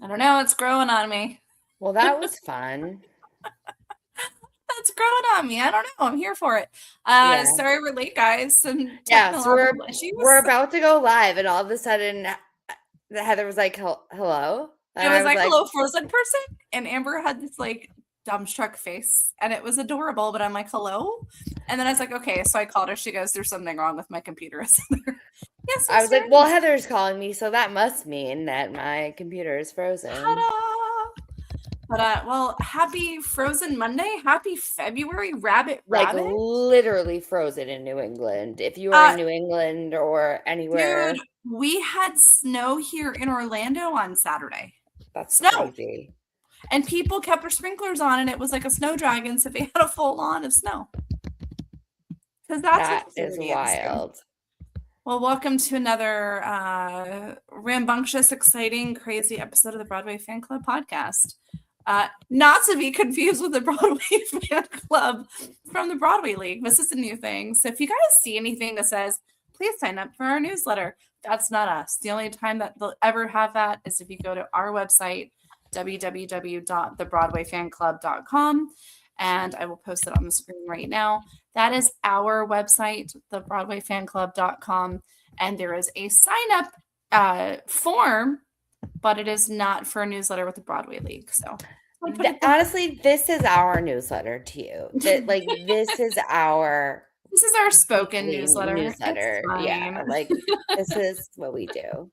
don't know. It's growing on me. Well, that was fun. It's growing on me. I don't know. I'm here for it. Yeah. Sorry we're late, guys. Some Yeah, so technological we're issues. about to go live, and all of a sudden, Heather was like, Hello?" It And I was was like, like, hello, frozen person. And Amber had this like dumbstruck face. And it was adorable, but I'm like, hello? And then I was like, okay. So I called her. She goes, there's something wrong with my computer. Yes, I was sister. like, "Well, Heather's calling me, so that must mean that my computer is frozen." Ta-da! But well, happy Frozen Monday. Happy February, Rabbit Like Rabbit. literally frozen in New England. If you are Uh, in New England or dude, anywhere, we had snow here in Orlando on Saturday. that's Snow. crazy. And people kept their sprinklers on, and it was like a snow dragon. So they had a full lawn of snow. Because that's what That the is Floridians do. wild. Well, welcome to another rambunctious, exciting, crazy episode of the Broadway Fan Club podcast. Not to be confused with the Broadway Fan Club from the Broadway League. This is a new thing. So if you guys see anything that says, please sign up for our newsletter, that's not us. The only time that they'll ever have that is if you go to our website, www.thebroadwayfanclub.com. And I will post it on the screen right now. That is our website, thebroadwayfanclub.com. And there is a sign up form, but it is not for a newsletter with the Broadway League. So Honestly, this is our newsletter to you. This is our spoken weekly newsletter. Yeah, like this is what we do.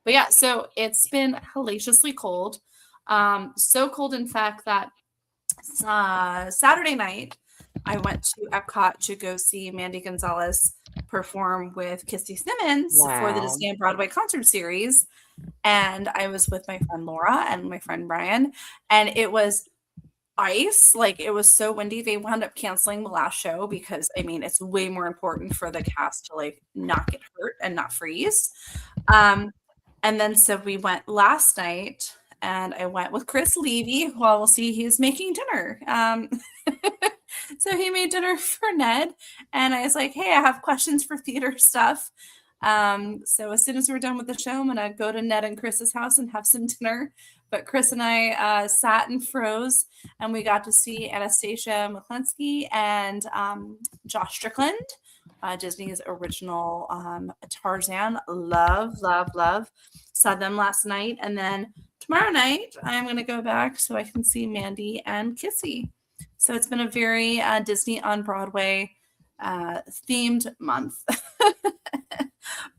But yeah, so it's been hellaciously cold. So cold, in fact, that Saturday night, I went to Epcot to go see Mandy Gonzalez perform with Kissy Simmons for the Wow. Disney on Broadway concert series. And I was with my friend Laura and my friend Brian, and it was ice. Like, it was so windy. They wound up canceling the last show because, I mean, it's way more important for the cast to like not get hurt and not freeze. And then so we went last night, and I went with Chris Levy, who I will see he's making dinner. So he made dinner for Ned, and I was like, hey, I have questions for theater stuff. So as soon as we're done with the show, I'm gonna go to Ned and Chris's house and have some dinner. But Chris and I sat and froze, and we got to see Anastasia McCluskey and Josh Strickland, Disney's original Tarzan. Love. Saw them last night, and then tomorrow night I'm going to go back so I can see Mandy and Kissy. So it's been a very Disney on Broadway themed month.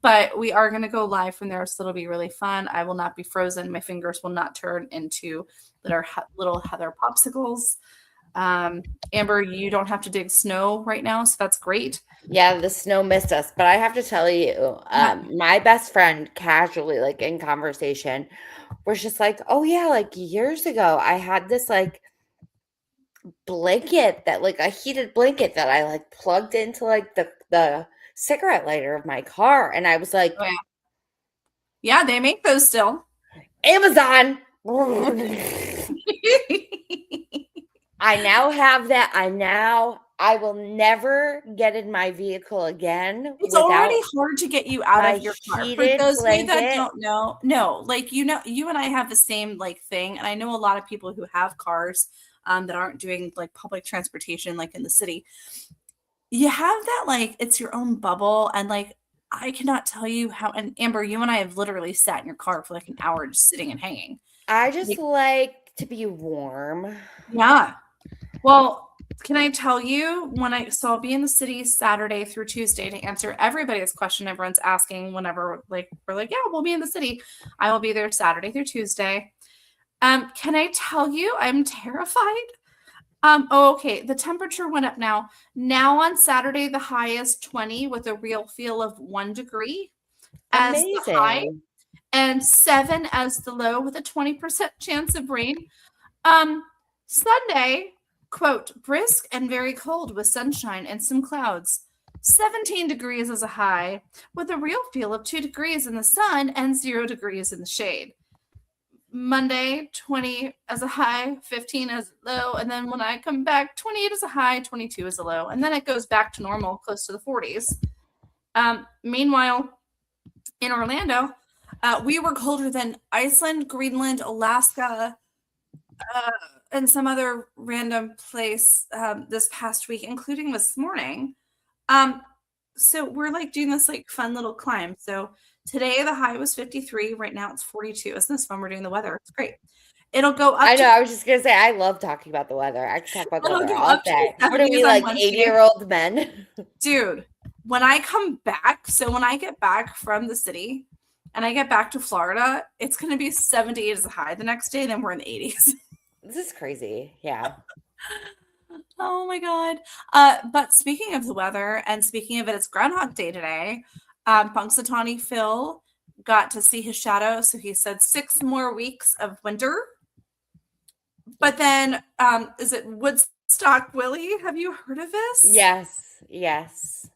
But we are going to go live from there, so it'll be really fun. I will not be frozen. My fingers will not turn into little Heather popsicles. Amber, you don't have to dig snow right now, so that's great. Yeah, the snow missed us, but I have to tell you, my best friend casually, like in conversation, was just like, "Oh yeah, like years ago, I had this like blanket that like a heated blanket that I like plugged into like the cigarette lighter of my car," and I was like, Oh, yeah, they make those still. Amazon. I now have that. I will never get in my vehicle again. It's already hard to get you out of your car. For those of you that don't know, no, like, you know, you and I have the same like thing. And I know a lot of people who have cars that aren't doing like public transportation, like in the city. You have that, like, it's your own bubble. And like, I cannot tell you how, and Amber, you and I have literally sat in your car for like an hour just sitting and hanging. I just like to be warm. Yeah. Well, can I tell you, I'll be in the city Saturday through Tuesday to answer everybody's question everyone's asking whenever like we're like, yeah, we'll be in the city. I will be there Saturday through Tuesday. Can I tell you I'm terrified? Okay. The temperature went up now. Now on Saturday, the high is 20 with a real feel of 1 degree as the high and 7 as the low with a 20% chance of rain. Sunday, quote, brisk and very cold with sunshine and some clouds. 17 degrees as a high with a real feel of 2 degrees in the sun and 0 degrees in the shade. Monday, 20 as a high, 15 as a low. And then when I come back, 28 as a high, 22 as a low. And then it goes back to normal, close to the 40s. Meanwhile, in Orlando, We were colder than Iceland, Greenland, Alaska, uh, and some other random place this past week, including this morning. Um, so we're like doing this like fun little climb. So today the high was 53. Right now it's 42. Isn't this fun? We're doing the weather. It's great. It'll go I up know, to I was just gonna say, I love talking about the weather. I could talk about the it'll weather go all up to the day. What are 70s we, on like Wednesday. 80-year-old men? Dude, when I come back, so when I get back from the city and I get back to Florida, it's going to be 78 as a high the next day, then we're in the 80s. This is crazy. Yeah. Oh my God. But speaking of the weather and speaking of it, it's Groundhog Day today. Punxsutawney Phil got to see his shadow. So he said 6 more weeks of winter. But then, is it Woodstock Willie? Have you heard of this? Yes, yes.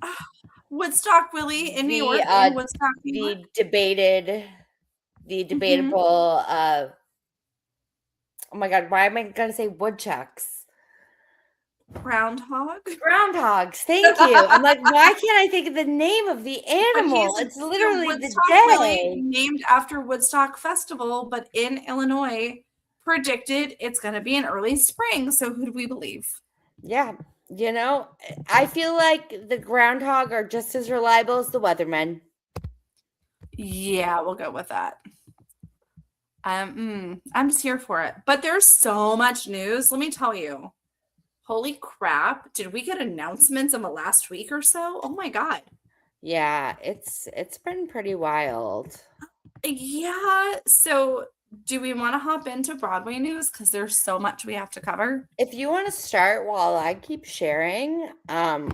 Woodstock Willie in New The, York, in Woodstock, New York. the debatable, oh my God, why am I gonna say woodchucks? Groundhog. Groundhogs, thank you. I'm like, why can't I think of the name of the But animal? he's It's literally the Woodstock Willie, day. named after Woodstock Festival, but in Illinois, predicted it's going to be in early spring. So who do we believe? Yeah, I feel like the groundhog are just as reliable as the weathermen. Yeah, we'll go with that. I'm just here for it. But there's so much news. Let me tell you. Holy crap. Did we get announcements in the last week or so? Oh my God. Yeah, it's been pretty wild. Yeah. So do we want to hop into Broadway news? Because there's so much we have to cover. If you want to start while I keep sharing, and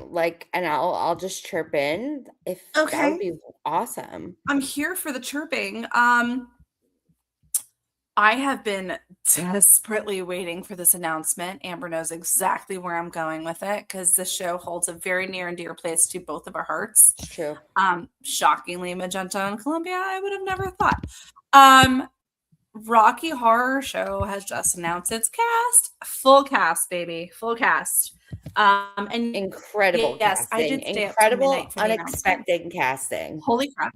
I'll just chirp in if that would Okay. be awesome. I'm here for the chirping. I have been desperately waiting for this announcement. Amber knows exactly where I'm going with it because the show holds a very near and dear place to both of our hearts. It's true. Shockingly, Magenta and Columbia, I would have never thought. Rocky Horror Show has just announced its cast. Full cast, baby. Full cast. And Incredible yes, I casting. did stay up till Incredible, midnight for the announcement. unexpected casting. Holy crap.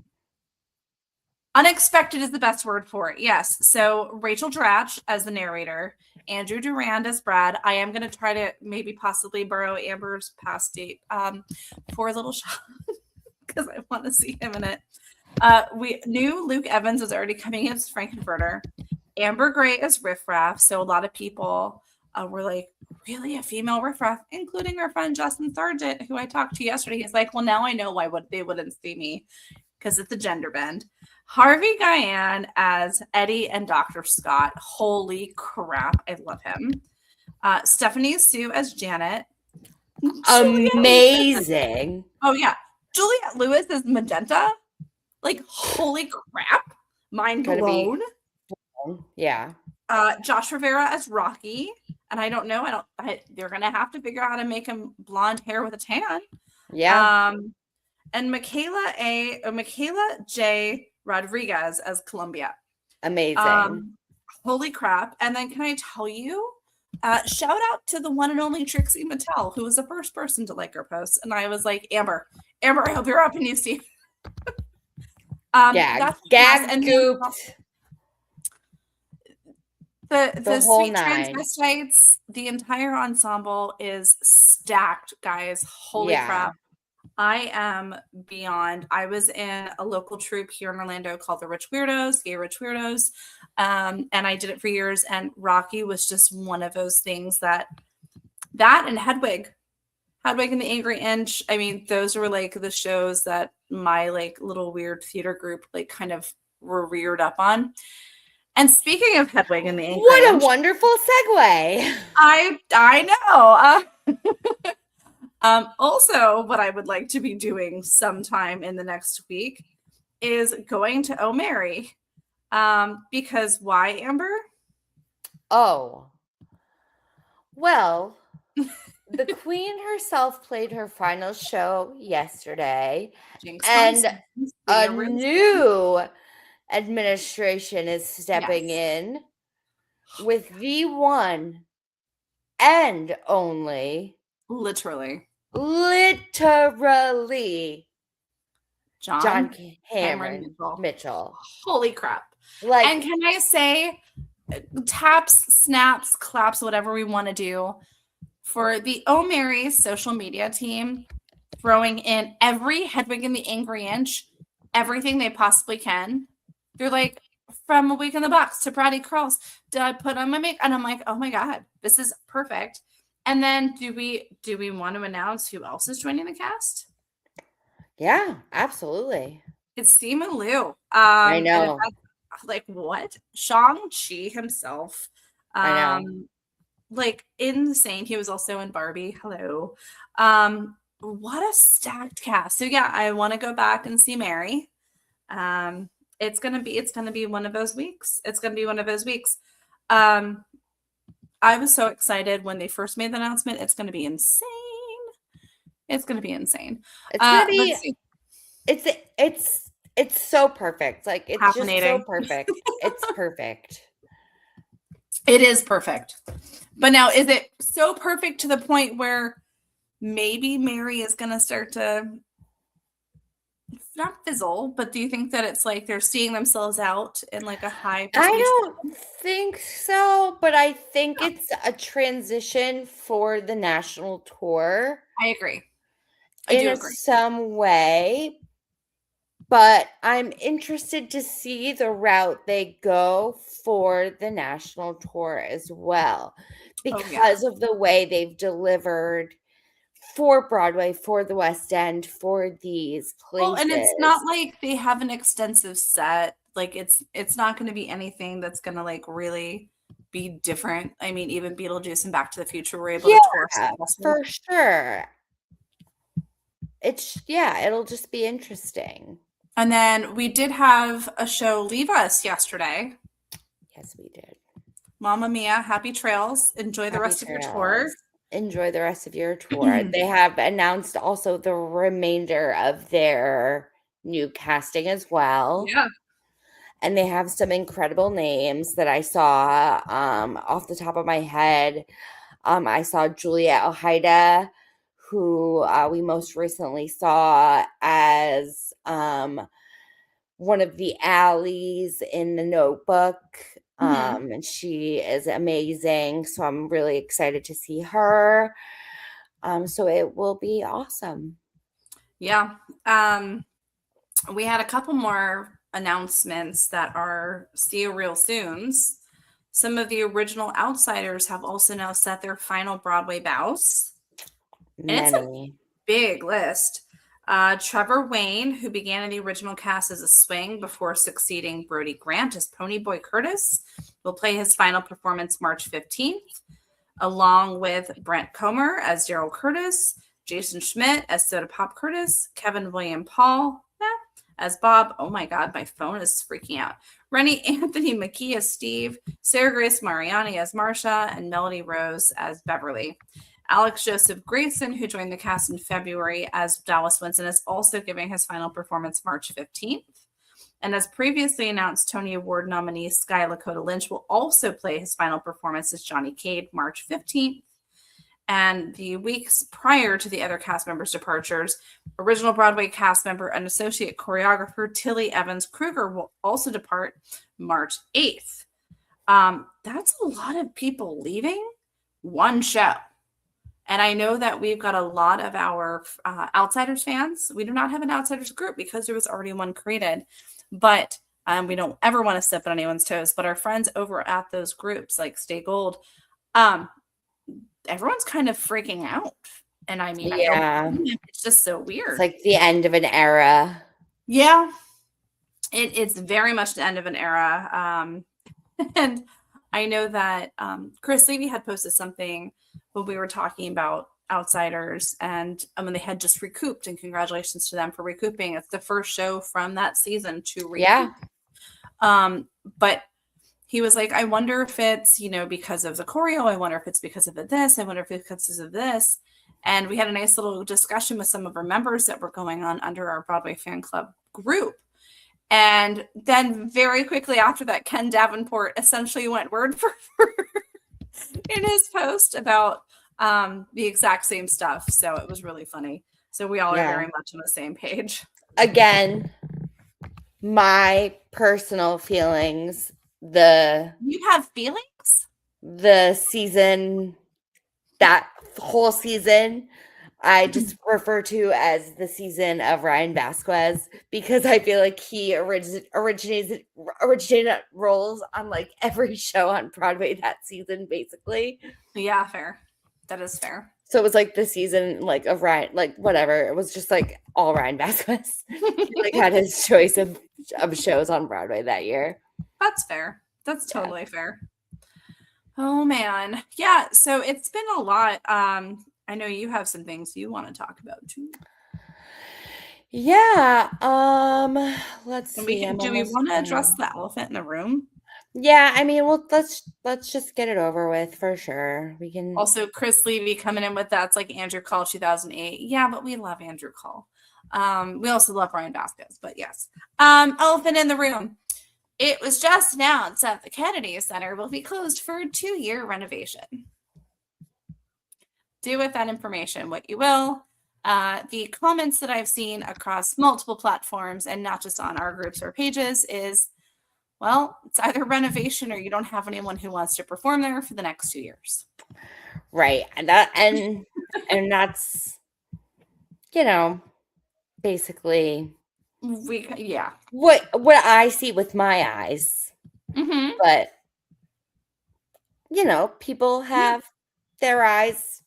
Unexpected is the best word for it. Yes. So Rachel Dratch as the narrator, Andrew Durand as Brad. I am going to try to maybe possibly borrow Amber's past date for a little shot because I want to see him in it. We knew Luke Evans is already coming as Frankenfurter. Amber Gray is Riff Raff. So a lot of people were like, really a female Riff Raff, including our friend Justin Sargent, who I talked to yesterday. He's like, well, now I know why they wouldn't see me because it's a gender bend. Harvey Guyan as Eddie and Dr. Scott. Holy crap. I love him. Stephanie Sue as Janet. Amazing. Oh, yeah. Juliette Lewis as Magenta. Like, holy crap. Mind blown. Yeah. Josh Rivera as Rocky. And I don't know. They're going to have to figure out how to make him blonde hair with a tan. Yeah. And Michaela J. Rodriguez as Columbia. Amazing. Holy crap. And then can I tell you, shout out to the one and only Trixie Mattel, who was the first person to like our post. And I was like, Amber, I hope you're up and you see. Gag gooped. The Sweet Transvestites, the entire ensemble is stacked, guys. Holy crap. I am beyond. I was in a local troupe here in Orlando called the Rich Weirdos, Gay Rich Weirdos. And I did it for years. And Rocky was just one of those things that and Hedwig and the Angry Inch. I mean, those were like the shows that my like little weird theater group like kind of were reared up on. And speaking of Hedwig and the Angry Inch. What a wonderful segue. I know. Also, what I would like to be doing sometime in the next week is going to Oh Mary. Because why, Amber? Oh. Well, the Queen herself played her final show yesterday. And a new administration is stepping in with the one and only literally John Cameron Cameron Mitchell. Mitchell. Holy crap. Like, and can I say, taps, snaps, claps, whatever we want to do for the O'Mary's social media team, throwing in every Hedwig and the Angry Inch, everything they possibly can. They're like, from A Week in the Box to Brady Curls, did I put on my makeup? And I'm like, oh my God, this is perfect. And then do we want to announce who else is joining the cast? yeah, absolutely. It's Simu Liu. I And know. like what? Shang-Chi himself. I know. Like insane. He was also in Barbie. Hello. What a stacked cast. So yeah, I want to go back and see Mary. It's gonna be one of those weeks. It's gonna be one of those weeks. I was so excited when they first made the announcement. It's gonna be insane. It's gonna be insane. It's gonna Let's be see. it's so perfect. Like, it's just so Happening. perfect. It's perfect. It is perfect. But now, is it so perfect to the point where maybe Mary is going to start to not fizzle, but do you think that it's like they're seeing themselves out in like a high prestige? I don't think so, but I think it's a transition for the national tour I agree. I do agree. some way. But I'm interested to see the route they go for the national tour as well, because of the way they've delivered for Broadway, for the West End, for these places. Well, and it's not like they have an extensive set. Like it's not going to be anything that's going to like really be different. I mean, even Beetlejuice and Back to the Future were able to tour for sure. It'll just be interesting. And then we did have a show leave us yesterday. Yes, we did. Mamma Mia, happy trails. Enjoy the rest of your tour. Enjoy the rest of your tour. They have announced also the remainder of their new casting as well. Yeah. And they have some incredible names that I saw off the top of my head. I saw Juliet Ojeda, who we most recently saw as one of the Allies in The Notebook. And she is amazing. So I'm really excited to see her. So it will be awesome. Yeah. We had a couple more announcements that are see you real soons. Some of the original Outsiders have also now set their final Broadway bows. And it's a big list. Trevor Wayne, who began in the original cast as a swing before succeeding Brody Grant as Ponyboy Curtis, will play his final performance March 15th, along with Brent Comer as Daryl Curtis, Jason Schmidt as Soda Pop Curtis, Kevin William Paul as Bob. Oh my God, my phone is freaking out. Rennie Anthony McKee as Steve, Sarah Grace Mariani as Marcia, and Melody Rose as Beverly. Alex Joseph Grayson, who joined the cast in February as Dallas Winston, is also giving his final performance March 15th. And as previously announced, Tony Award nominee Sky Lakota Lynch will also play his final performance as Johnny Cade March 15th. And the weeks prior to the other cast members' departures, original Broadway cast member and associate choreographer Tilly Evans Kruger will also depart March 8th. That's a lot of people leaving one show. And I know that we've got a lot of our Outsiders fans. We do not have an Outsiders group because there was already one created. But we don't ever want to step on anyone's toes. But our friends over at those groups like Stay Gold, everyone's kind of freaking out. And I mean, it's just so weird. It's like the end of an era. Yeah. It's very much the end of an era. And I know that Chris Levy had posted something when we were talking about Outsiders and when they had just recouped, and congratulations to them for recouping. It's the first show from that season to recoup. Yeah. But he was like, I wonder if it's, because of the choreo. I wonder if it's because of this. I wonder if it's because of this. And we had a nice little discussion with some of our members that were going on under our Broadway fan club group. And then very quickly after that, Ken Davenport essentially went word for word in his post about the exact same stuff. So it was really funny. So we all are very much on the same page. again, my personal feelings, You have feelings? the season, that whole season, I just refer to as the season of Ryan Vasquez because I feel like he originated roles on like every show on Broadway that season, basically. Yeah, fair. That is fair. So it was like the season like of Ryan, like whatever. It was just like all Ryan Vasquez. He like had his choice of shows on Broadway that year. That's fair. That's Yeah. totally fair. Oh man. Yeah, so it's been a lot. I know you have some things you want to talk about too. Yeah. Let's And we see. can I'm do we almost want to address done. the elephant in the room? Yeah, I mean, well, let's just get it over with for sure. We can. Also, Chris Levy coming in with that's like Andrew Call 2008. Yeah, but we love Andrew Call. We also love Ryan Vasquez, but yes. Elephant in the room. It was just announced that the Kennedy Center will be closed for a 2-year renovation. Do with that information what you will. The comments that I've seen across multiple platforms and not just on our groups or pages is, well, it's either renovation or you don't have anyone who wants to perform there for the next 2 years. Right. And that's, basically Yeah. what I see with my eyes. Mm-hmm. But people have their eyes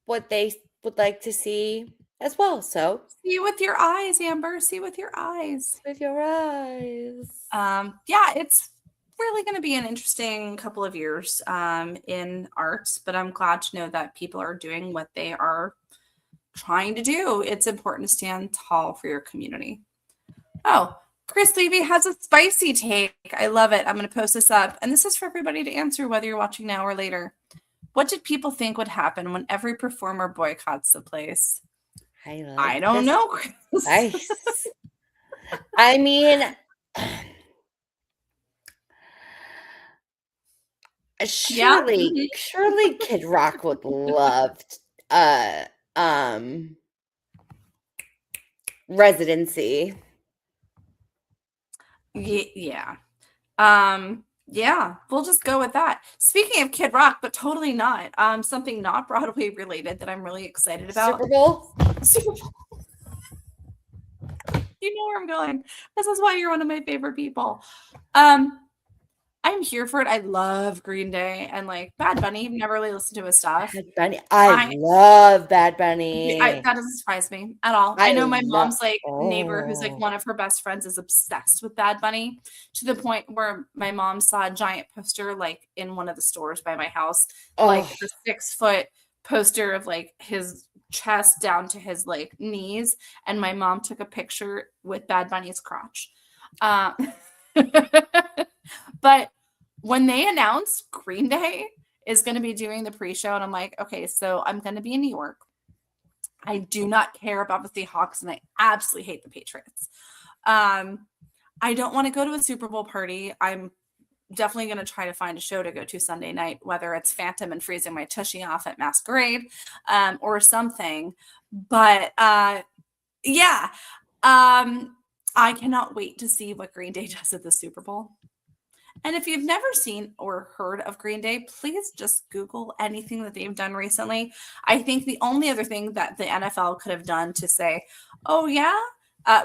what they would like to see as well. So See with your eyes, Amber. See with your eyes. with your eyes. Yeah, it's really going to be an interesting couple of years in arts, but I'm glad to know that people are doing what they are trying to do. It's important to stand tall for your community. Oh, Chris Levy has a spicy take. I love it. I'm going to post this up. And this is for everybody to answer, whether you're watching now or later. What did people think would happen when every performer boycotts the place? I don't know, Chris. Nice. I mean, surely Kid Rock would love residency. Yeah. Yeah, we'll just go with that. Speaking of Kid Rock, but totally not. Something not Broadway related that I'm really excited about. Super Bowl? Super Bowl. You know where I'm going. This is why you're one of my favorite people. I'm here for it. I love Green Day and like Bad Bunny. Never really listened to his stuff. Bad Bunny. I love Bad Bunny. That doesn't surprise me at all. I know my mom's like neighbor who's like one of her best friends is obsessed with Bad Bunny to the point where my mom saw a giant poster like in one of the stores by my house, like the 6-foot poster of like his chest down to his like knees, and my mom took a picture with Bad Bunny's crotch. But when they announced Green Day is going to be doing the pre-show, and I'm like, okay, so I'm going to be in New York. I do not care about the Seahawks, and I absolutely hate the Patriots. I don't want to go to a Super Bowl party. I'm definitely going to try to find a show to go to Sunday night, whether it's Phantom and freezing my tushy off at Masquerade or something. But yeah, I cannot wait to see what Green Day does at the Super Bowl. And if you've never seen or heard of Green Day, please just Google anything that they've done recently. I think the only other thing that the NFL could have done to say, oh, yeah,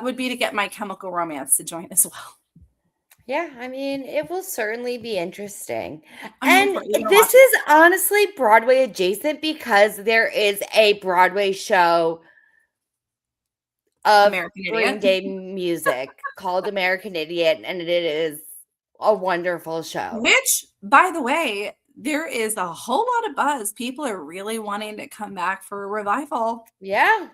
would be to get My Chemical Romance to join as well. Yeah, I mean, it will certainly be interesting. And this is honestly Broadway adjacent because there is a Broadway show of Green Day music called American Idiot, and it is a wonderful show. Which, by the way, there is a whole lot of buzz. People are really wanting to come back for a revival. Yeah.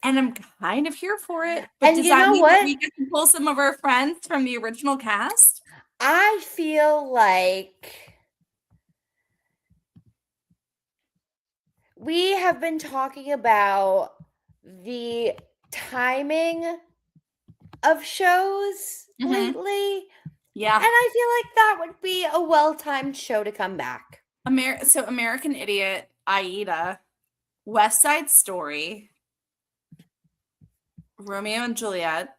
And I'm kind of here for it. But does that mean that we get to pull some of our friends from the original cast? I feel like we have been talking about the timing of shows lately. Yeah. And I feel like that would be a well-timed show to come back. So American Idiot, Aida, West Side Story, Romeo and Juliet.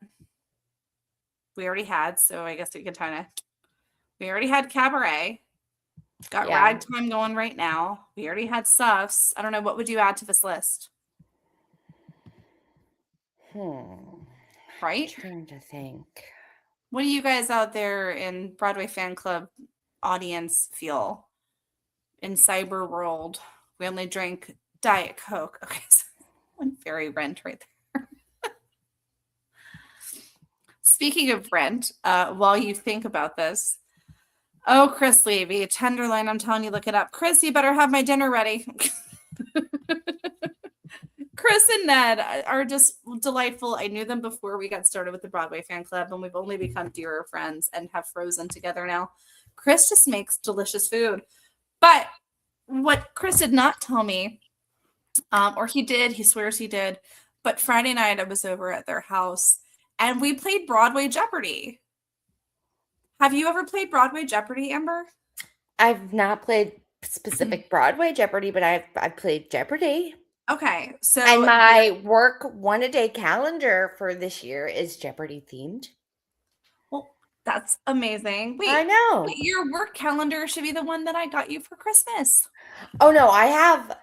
We already had, so I guess we could kind of. We already had Cabaret. Got Yeah. Ragtime going right now. We already had Suffs. I don't know. What would you add to this list? Right? Trying to think. What do you guys out there in Broadway fan club audience feel? In cyber world, we only drink Diet Coke. Okay, so one fairy rent right there. Speaking of rent, while you think about this, oh, Chris Levy, Tenderloin, I'm telling you, look it up. Chris, you better have my dinner ready. Chris and Ned are just delightful. I knew them before we got started with the Broadway fan club, and we've only become dearer friends and have frozen together now. Chris just makes delicious food. But what Chris did not tell me, or he did, he swears he did, but Friday night I was over at their house and we played Broadway Jeopardy. Have you ever played Broadway Jeopardy, Amber? I've not played specific Broadway Jeopardy, but I've played Jeopardy. Okay, so and my work 1-a-day calendar for this year is Jeopardy themed. Well, that's amazing. Wait, I know. Wait, your work calendar should be the one that I got you for Christmas. Oh no, I have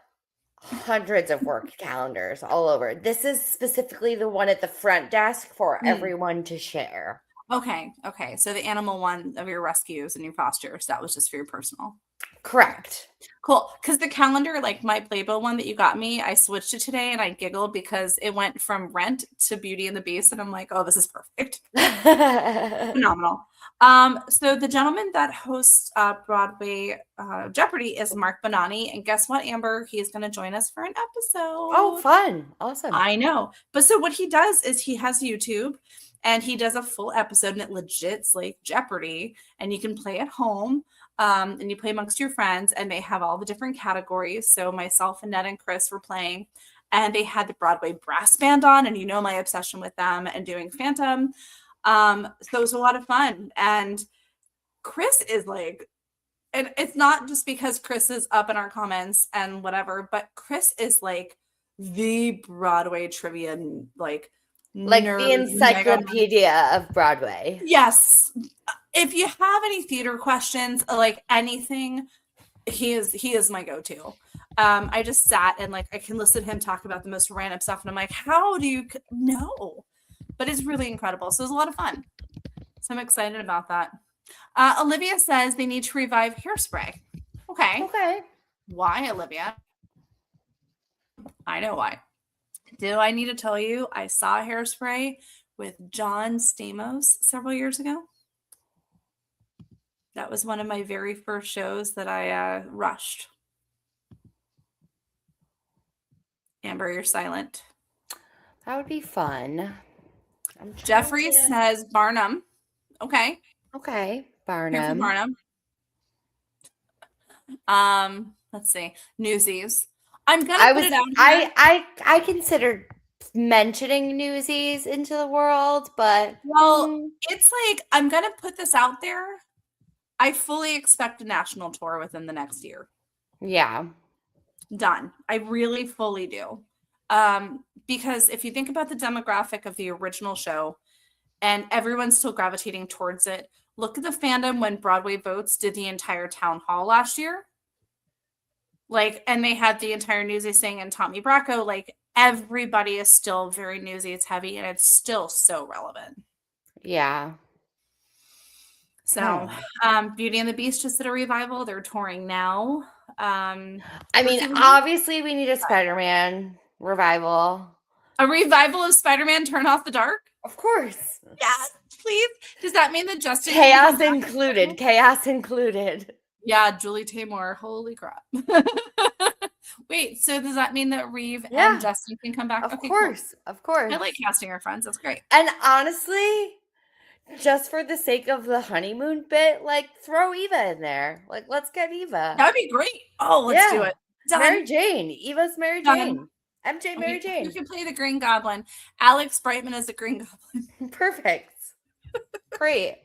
hundreds of work calendars all over. This is specifically the one at the front desk for everyone to share. Okay. So the animal one of your rescues and your fosters, that was just for your personal. Correct. Cool. Because the calendar, like my Playbill one that you got me, I switched it today and I giggled because it went from Rent to Beauty and the Beast. And I'm like, oh, this is perfect. Phenomenal. So the gentleman that hosts Broadway Jeopardy is Mark Bonanni. And guess what, Amber? He is going to join us for an episode. Oh, fun. Awesome. I know. But so what he does is he has YouTube and he does a full episode and it legit's like Jeopardy and you can play at home. And you play amongst your friends and they have all the different categories. So myself and Ned and Chris were playing and they had the Broadway brass band on and you know my obsession with them and doing Phantom. So it was a lot of fun. And Chris is like, and it's not just because Chris is up in our comments and whatever, but Chris is like the Broadway trivia, like the encyclopedia of Broadway. Yes. If you have any theater questions, like anything, he is my go-to. I just sat and like I can listen to him talk about the most random stuff, and I'm like, how do you know? But it's really incredible. So it was a lot of fun. So I'm excited about that. Olivia says they need to revive Hairspray. Okay. Why, Olivia? I know why. Do I need to tell you I saw Hairspray with John Stamos several years ago? That was one of my very first shows that I rushed. Amber, you're silent. That would be fun. Jeffrey says Barnum. Okay. Barnum. Let's see. Newsies. I'm gonna put it out here. I considered mentioning Newsies into the world, but it's like I'm gonna put this out there. I fully expect a national tour within the next year. Yeah. Done. I really fully do. Because if you think about the demographic of the original show and everyone's still gravitating towards it, look at the fandom when Broadway Votes did the entire town hall last year. Like, and they had the entire Newsies thing and Tommy Bracco. Like, everybody is still very Newsies heavy and it's still so relevant. Yeah. So, Beauty and the Beast just did a revival. They're touring now. Obviously we need a Spider-Man revival. A revival of Spider-Man Turn Off the Dark? Of course. Yeah, please. Does that mean that Justin... Chaos included. Yeah, Julie Taymor. Holy crap. Wait, so does that mean that Reeve and Justin can come back? Of course. I like casting our friends. That's great. And honestly... just for the sake of the honeymoon bit, like throw Eva in there. Like, let's get Eva. That would be great. Oh, let's do it. Done. Mary Jane. Eva's Mary Jane. MJ Mary Jane. You can play the Green Goblin. Alex Brightman as the Green Goblin. Perfect. Great.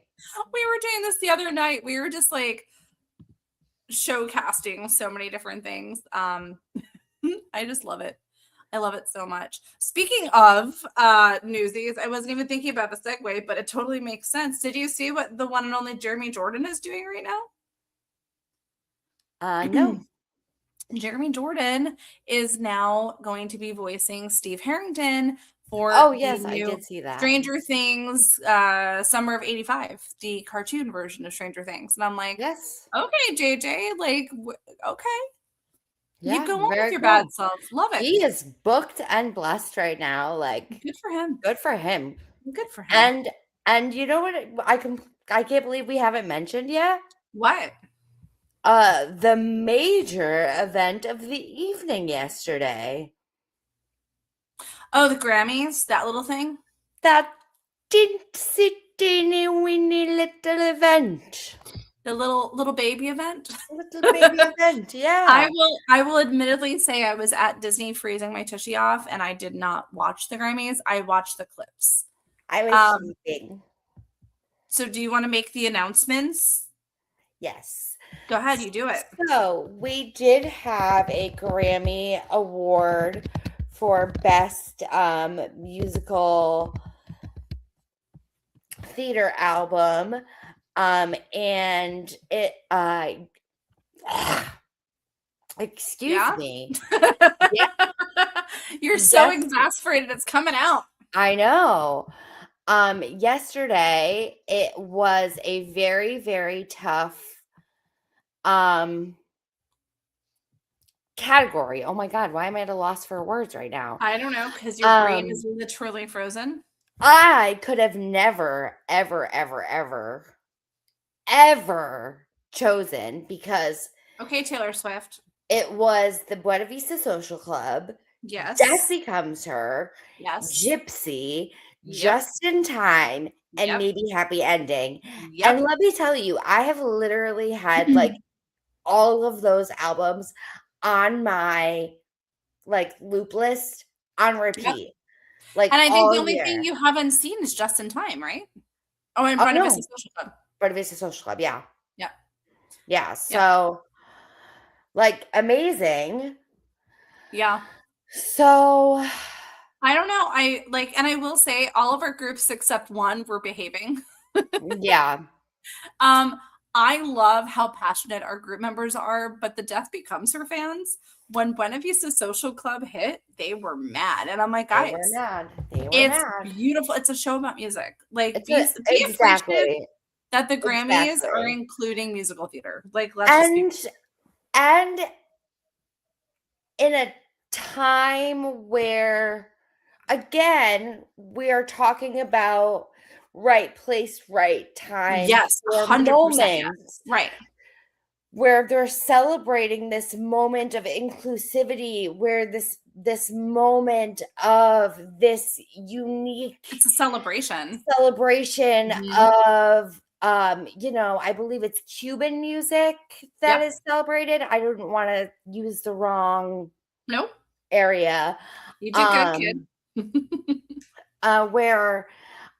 We were doing this the other night. We were just like show casting so many different things. I just love it. I love it so much. Speaking of Newsies, I wasn't even thinking about the segue, but it totally makes sense. Did you see what the one and only Jeremy Jordan is doing right now? No. Jeremy Jordan is now going to be voicing Steve Harrington Oh, for the yes, I new did see that. Stranger Things Summer of 85, the cartoon version of Stranger Things. And I'm like, Yes. okay, JJ, like, okay. Yeah, You go on with very your cool. bad self. Love it. He is booked and blessed right now. Like, Good for him. good for him. Good for him. And you know what? I can't believe we haven't mentioned yet. What? The major event of the evening yesterday. Oh, the Grammys, that little thing. That teensy teeny weeny little event. The little baby event. Little baby event, yeah. I will admittedly say I was at Disney freezing my tushy off, and I did not watch the Grammys. I watched the clips. I was sleeping. So do you want to make the announcements? Yes. Go ahead, you do it. So we did have a Grammy Award for Best Musical Theater Album. And it excuse me. Yeah. You're so exasperated, it's coming out. I know. Yesterday it was a very, very tough category. Oh my God, why am I at a loss for words right now? I don't know, because your brain is literally frozen. I could have never, ever, ever, ever, ever chosen, because okay, Taylor Swift. It was the Buena Vista Social Club. Yes. Death Becomes Her. Yes. Gypsy. Yep. Just in Time. And Yep. Maybe Happy Ending. Yep. And let me tell you, I have literally had like all of those albums on my like loop list on repeat. Yep. Like, and I think the only thing you haven't seen is Just in Time, right? Oh, and Buena Vista Social Club. Buena Vista Social Club, yeah. Yeah. Yeah. So like amazing. Yeah. So I don't know. And I will say all of our groups except one were behaving. Yeah. I love how passionate our group members are, but the Death Becomes Her fans, when Buena Vista Social Club hit, they were mad. And I'm like, guys, they were mad. It's beautiful. It's a show about music. Like, be appreciative that the Grammys are including musical theater. Like, let's and in a time where, again, we are talking about right place, right time. Yes, 100%. Yes. Right. Where they're celebrating this moment of inclusivity, where this moment of this unique, it's a celebration of I believe it's Cuban music that is celebrated. I didn't want to use the wrong area. You did good, kid. Where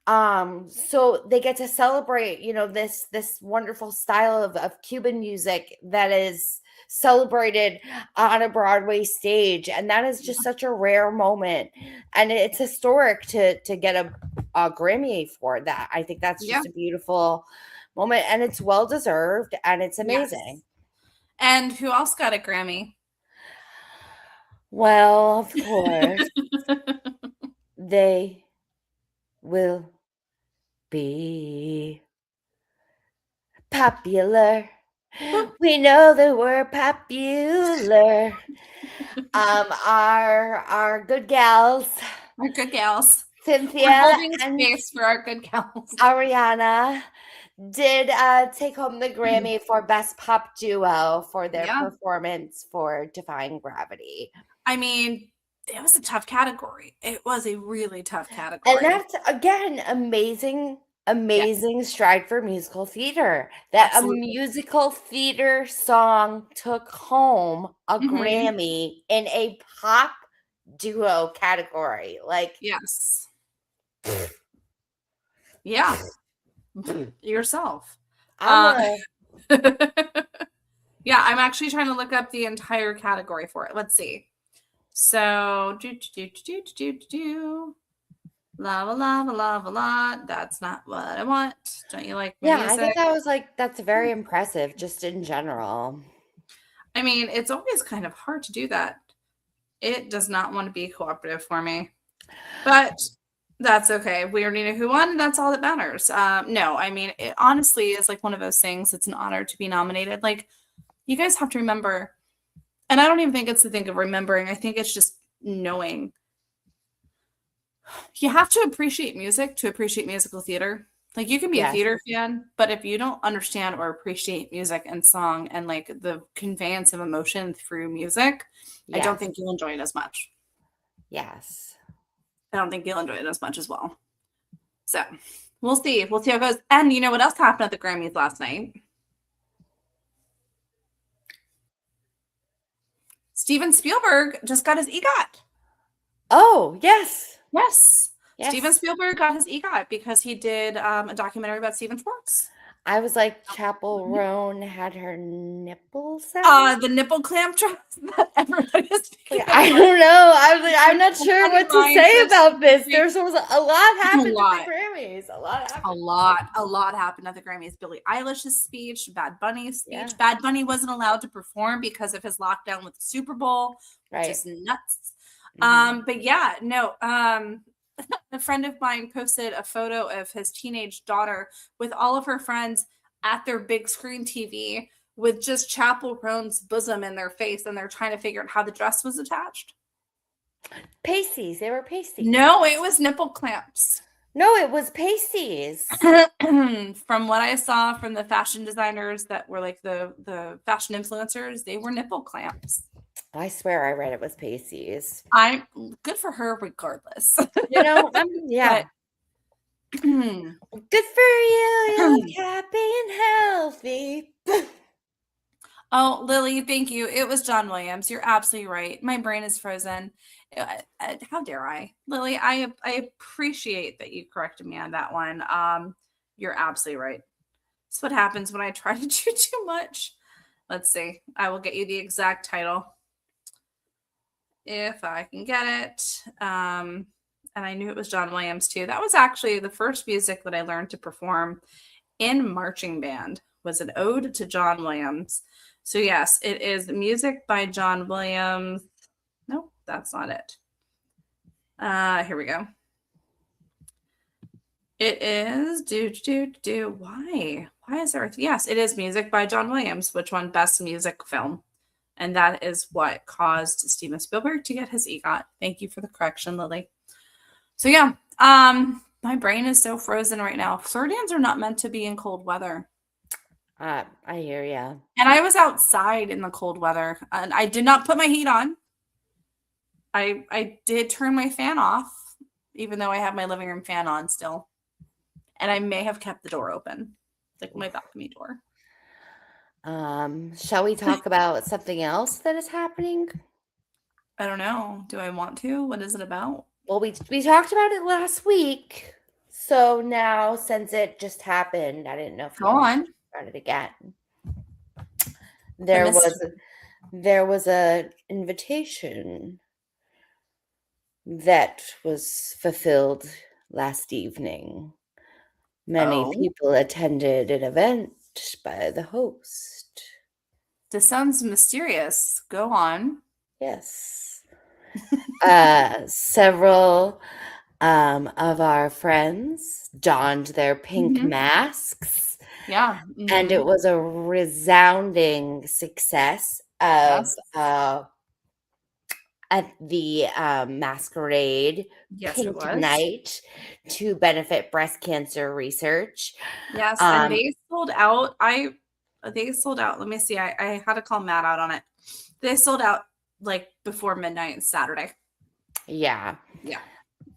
so they get to celebrate, this wonderful style of Cuban music that is celebrated on a Broadway stage. And that is just such a rare moment. And it's historic to get a Grammy for that. I think that's just a beautiful moment, and it's well deserved, and it's amazing. Yes. And who else got a Grammy? Well, of course, they will be popular. We know that we're popular. Our good gals. Our good gals. Cynthia we're holding space for our good gals. Ariana did take home the Grammy for Best Pop Duo for their performance for Defying Gravity. I mean, it was a tough category. It was a really tough category. And that's, again, amazing stride for musical theater. That Absolutely. A musical theater song took home a Grammy in a pop duo category. Like, yes. Yeah. Yourself. Yeah, I'm actually trying to look up the entire category for it. Let's see. So lava lava lava la. That's not what I want. Don't you like my Yeah, I music? thought that was that's very impressive just in general. I mean, it's always kind of hard to do that. It does not want to be cooperative for me, but that's okay. We already know who won. That's all that matters. No, I mean, it honestly is like one of those things. It's an honor to be nominated. Like, you guys have to remember, and I don't even think it's the thing of remembering. I think it's just knowing. You have to appreciate music to appreciate musical theater. Like, you can be a Yes. theater fan, but if you don't understand or appreciate music and song and like the conveyance of emotion through music, I don't Yes. think you'll enjoy it as much. Yes. I don't think you'll enjoy it as much as well. So we'll see. We'll see how it goes. And you know what else happened at the Grammys last night? Steven Spielberg just got his EGOT. Oh, yes. Yes. Steven Yes. Spielberg got his EGOT because he did a documentary about Steven Schwartz. I was like, Chapel Roan had her nipples out. The nipple clamp dress that everybody is speaking I about. don't know. I was like, I'm not A sure friend of what to mine say posted about this. a There's a lot happened at the lot. Grammys. A lot A happened. lot, a lot happened at the Grammys. Billie Eilish's speech, Bad Bunny's speech. Yeah. Bad Bunny wasn't allowed to perform because of his lockdown with the Super Bowl, which Right. is nuts. Mhm. But yeah, no. A friend of mine posted a photo of his teenage daughter with all of her friends at their big screen TV with just Chapel Roan's bosom in their face, and they're trying to figure out how the dress was attached. Pasties. They were pasties. No, it was nipple clamps. No, it was pasties. From what I saw from the fashion designers that were like the fashion influencers, they were nipple clamps. I swear I read it was pasties. I'm good for her regardless. Yeah. But Good for you. You look happy and healthy. oh, Lily, thank you. It was John Williams. You're absolutely right. My brain is frozen. How dare I, Lily? I appreciate that you corrected me on that one. You're absolutely right. That's what happens when I try to do too much. Let's see. I will get you the exact title if I can get it. And I knew it was John Williams too. That was actually the first music that I learned to perform in marching band. Was an ode to John Williams. So yes, it is music by John Williams. Nope, that's not it. Here we go. It is why? Why is there? Yes, it is music by John Williams, which won Best Music Film. And that is what caused Steven Spielberg to get his EGOT. Thank you for the correction, Lily. So yeah, my brain is so frozen right now. Floridians are not meant to be in cold weather. I hear ya. And I was outside in the cold weather, and I did not put my heat on. I did turn my fan off, even though I have my living room fan on still. And I may have kept the door open, like my balcony door. Shall we talk about something else that is happening? I don't know. Do I want to? What is it about? Well, we talked about it last week. So now, since it just happened, I didn't know if you Go wanted to on. talk about it again. There was a invitation that was fulfilled last evening. Many people attended an event by the host. This sounds mysterious. Go on. Yes. Several of our friends donned their pink masks. Yeah. And it was a resounding success of at the masquerade Pink Night to benefit breast cancer research. Yes, and they sold out. They sold out. Let me see. I had to call Matt out on it. They sold out like before midnight Saturday. Yeah. Yeah.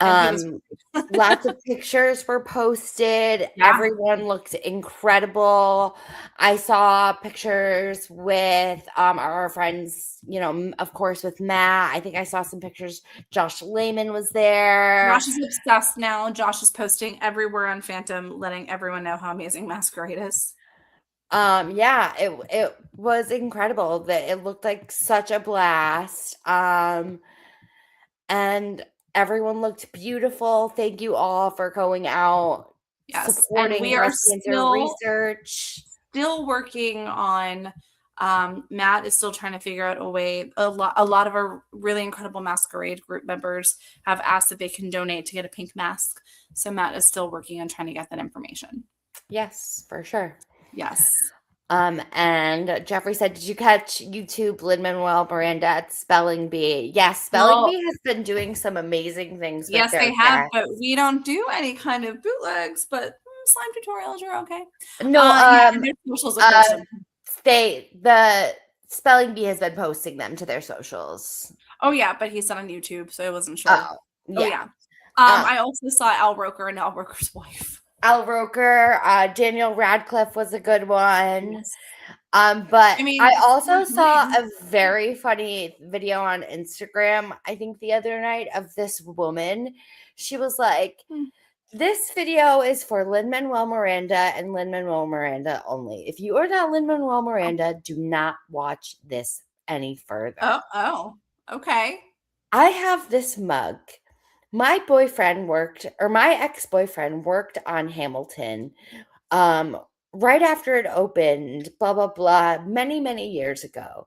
Lots of pictures were posted. Yeah. Everyone looked incredible. I saw pictures with our friends, you know, of course, with Matt. I think I saw some pictures. Josh Lehman was there. Josh is obsessed now. Josh is posting everywhere on Phantom, letting everyone know how amazing Masquerade is. Yeah, it was incredible. That it looked like such a blast. and everyone looked beautiful. Thank you all for going out, Yes, and supporting we are breast cancer research. still working on Matt is still trying to figure out a way. A lot of our really incredible masquerade group members have asked if they can donate to get a pink mask. So Matt is still working on trying to get that information. Yes, for sure. Yes. And Jeffrey said, did you catch YouTube Lin-Manuel Miranda at Spelling Bee? Yes, Spelling Well, Bee has been doing some amazing things with yes, their they have, but guests. we don't do any kind of bootlegs, but slime tutorials are okay. No, Yeah, and their socials are uh, posted. the Spelling Bee has been posting them to their socials. Oh yeah, but he said on YouTube, so I wasn't sure. Oh, Oh yeah. yeah. I also saw Al Roker and Al Roker's wife. Al Roker, Daniel Radcliffe was a good one. Yes. But I mean, I also saw fine. a very funny video on Instagram, I think the other night, of this woman. She was like, this video is for Lin-Manuel Miranda and Lin-Manuel Miranda only. If you are not Lin-Manuel Miranda, do not watch this any further. Oh, okay. I have this mug. My ex-boyfriend worked on Hamilton right after it opened, blah blah blah, many, many years ago.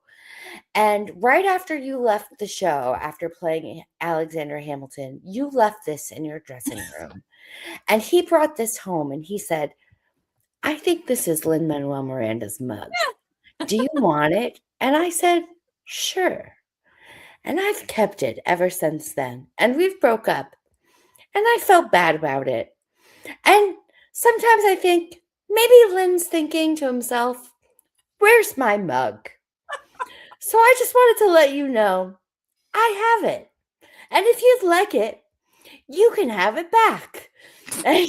And right after you left the show, after playing Alexander Hamilton, you left this in your dressing room. And he brought this home and he said, I think this is Lin-Manuel Miranda's mug. Do you want it? And I said, sure. And I've kept it ever since then. And we've broke up. And I felt bad about it. And sometimes I think maybe Lynn's thinking to himself, where's my mug? So I just wanted to let you know I have it. And if you'd like it, you can have it back. And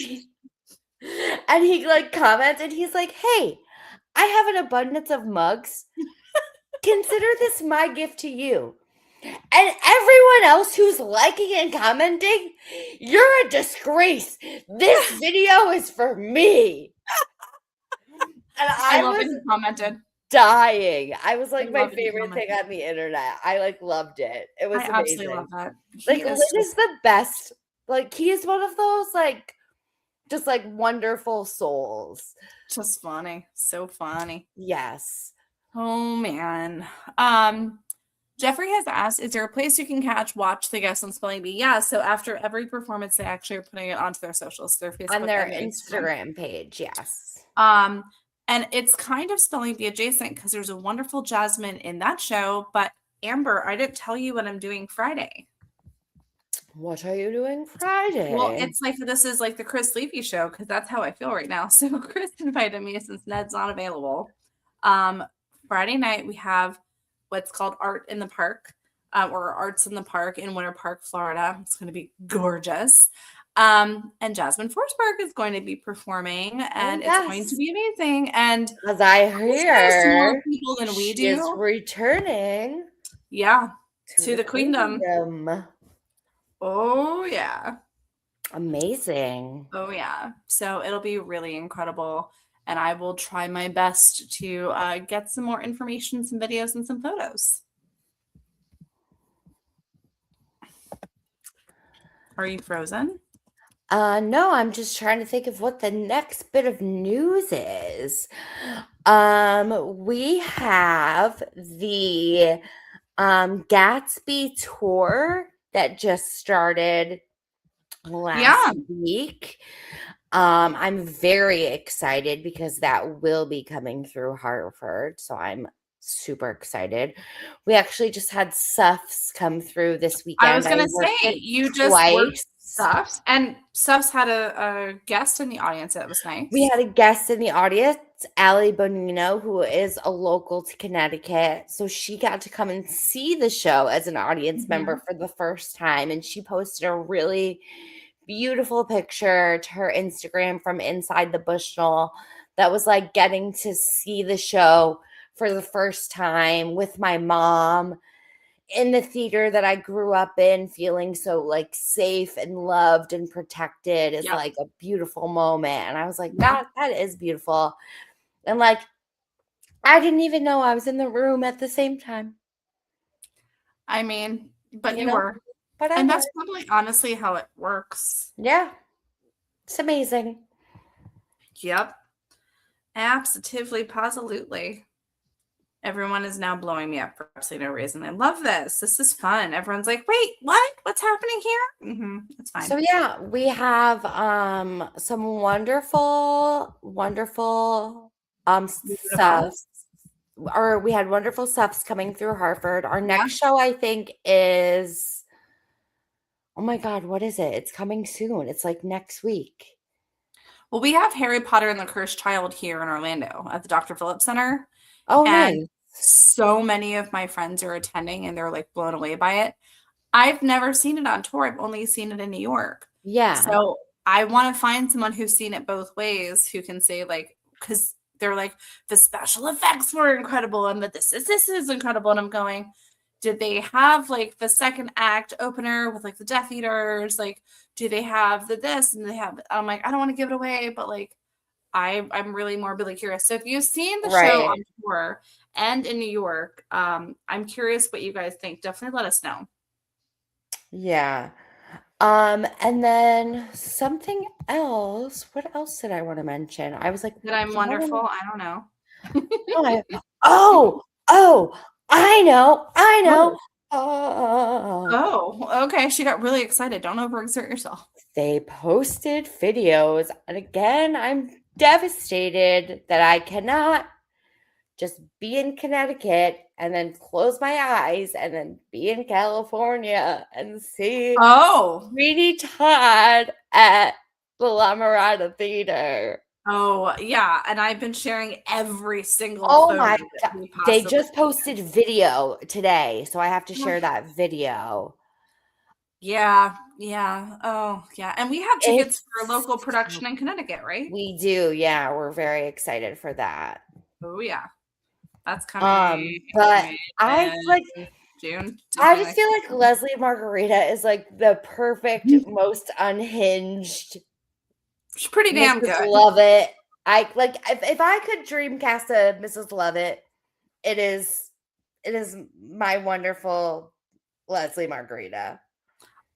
he like commented, he's like, hey, I have an abundance of mugs. Consider this my gift to you. And everyone else who's liking and commenting, you're a disgrace. This video is for me. And I love that he commented. dying. I was like my love that he favorite thing commented. on the internet. I like loved it. It was I amazing. absolutely love that. Like Lynn is the best. Like he is one of those like just like wonderful souls. Just funny. So funny. Yes. Oh man. Jeffrey has asked, is there a place you can watch the guests on Spelling Bee? Yeah, so after every performance, they actually are putting it onto their socials, their Facebook, on their and their Instagram page, yes. And it's kind of Spelling Bee adjacent because there's a wonderful Jasmine in that show. But Amber, I didn't tell you what I'm doing Friday. What are you doing Friday? Well, it's like this is like the Chris Levy show because that's how I feel right now. So Chris invited me since Ned's not available. Friday night we have what's called Art in the Park, or Arts in the Park in Winter Park, Florida. It's going to be gorgeous. And Jasmine Forsberg is going to be performing, and it's going to be amazing. And as I hear, more people than we she is returning. Yeah, to the queendom. Oh yeah. Amazing. Oh yeah. So it'll be really incredible. And I will try my best to get some more information, some videos, and some photos. Are you frozen? No, I'm just trying to think of what the next bit of news is. We have the Gatsby tour that just started last week. I'm very excited because that will be coming through Hartford, so I'm super excited. We actually just had Suffs come through this weekend. I was gonna say you just worked Suffs, and Suffs had a guest in the audience. That was nice. We had a guest in the audience, Allie Bonino, who is a local to Connecticut. So she got to come and see the show as an audience member for the first time, and she posted a really beautiful picture to her Instagram from inside the Bushnell that was like getting to see the show for the first time with my mom in the theater that I grew up in, feeling so like safe and loved and protected is like a beautiful moment. And I was like, that is beautiful. And like, I didn't even know I was in the room at the same time. I mean, but you were. And whatever. that's probably honestly how it works. Yeah, it's amazing. Yep. Absolutely, positively. Everyone is now blowing me up for absolutely no reason. I love this. This is fun. Everyone's like, wait, what? What's happening here? It's fine. So yeah, we have some wonderful, wonderful stuff. Beautiful. Or we had wonderful stuffs coming through Hartford. Our Yeah. next show, I think, is oh my God, what is it? It's coming soon. It's like next week. Well, we have Harry Potter and the Cursed Child here in Orlando at the Dr. Phillips Center. Oh, And nice. so many of my friends are attending and they're like blown away by it. I've never seen it on tour. I've only seen it in New York. Yeah. So I want to find someone who's seen it both ways who can say, like, because they're like, the special effects were incredible and that this is incredible. And I'm going, did they have like the second act opener with like the Death Eaters? Like, do they have the this and they have? I'm like, I don't want to give it away, but like, I'm really morbidly curious. So if you've seen the show Right. on tour and in New York, I'm curious what you guys think. Definitely let us know. Yeah. And then something else. What else did I want to mention? I was like, That I'm wonderful. I don't know. oh, I know. Oh. Uh, Oh, okay. She got really excited. Don't overexert yourself. they posted videos, and again, I'm devastated that I cannot just be in Connecticut and then close my eyes and then be in California and see Oh. Sweeney Todd at the La Mirada Theater. Oh, yeah. And I've been sharing every single Oh photo my that God. we They possibly just posted can. video today, so I have to share Oh, that video. yeah. Yeah. Oh, yeah. And we have tickets It's for a local production in Connecticut, right? we do, yeah, we're very excited for that. Oh, yeah. That's coming But I like in June, I something just like feel like that. Leslie Margarita is like the perfect, most unhinged She's pretty damn Mrs. good. Lovett. I like if I could dream cast a Mrs. Lovett, it is my wonderful Leslie Margarita.